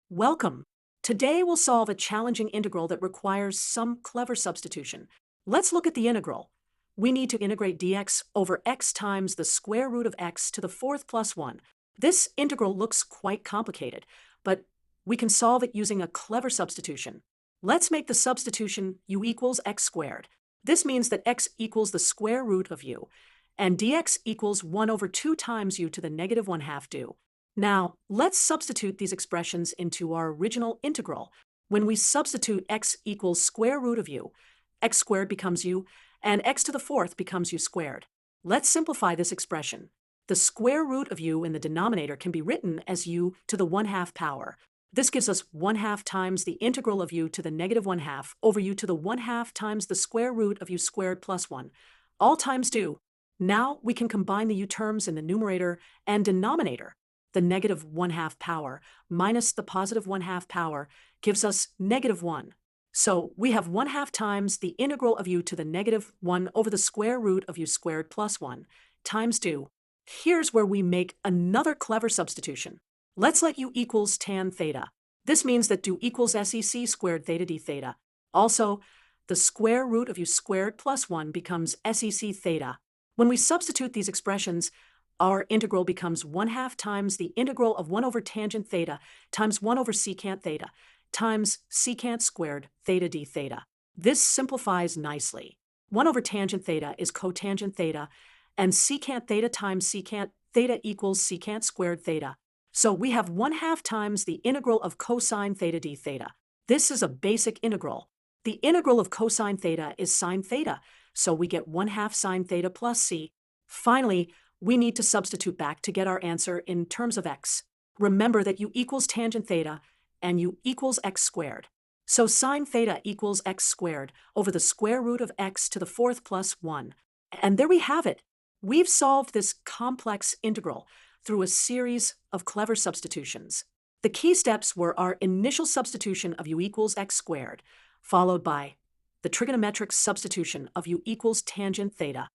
Welcome. Today we'll solve a challenging integral that requires some clever substitution. Let's look at the integral. We need to integrate dx over x times the square root of x to the fourth plus 1. This integral looks quite complicated, but we can solve it using a clever substitution. Let's make the substitution u equals x squared. This means that x equals the square root of u, and dx equals 1 over 2 times u to the negative 1/2 du. Now, let's substitute these expressions into our original integral. When we substitute x equals square root of u, x squared becomes u, and x to the fourth becomes u squared. Let's simplify this expression. The square root of u in the denominator can be written as u to the 1/2 power. This gives us 1/2 times the integral of u to the negative 1/2 over u to the 1/2 times the square root of u squared plus 1. All times do. Now we can combine the u terms in the numerator and denominator. The negative 1/2 power minus the positive 1/2 power gives us negative 1. So we have 1/2 times the integral of u to the negative 1 over the square root of u squared plus 1 times 2. Here's where we make another clever substitution. Let's let u equals tan theta. This means that du equals sec squared theta d theta. Also, the square root of u squared plus 1 becomes sec theta. When we substitute these expressions, our integral becomes 1/2 times the integral of 1 over tangent theta times 1 over secant theta times secant squared theta d theta. This simplifies nicely. 1 over tangent theta is cotangent theta, and secant theta times secant theta equals secant squared theta. So we have 1/2 times the integral of cosine theta d theta. This is a basic integral. The integral of cosine theta is sine theta, so we get 1/2 sine theta plus c. Finally, we need to substitute back to get our answer in terms of x. Remember that u equals tangent theta and u equals x squared. So sine theta equals x squared over the square root of x to the fourth plus 1. And there we have it. We've solved this complex integral through a series of clever substitutions. The key steps were our initial substitution of u equals x squared, followed by the trigonometric substitution of u equals tangent theta,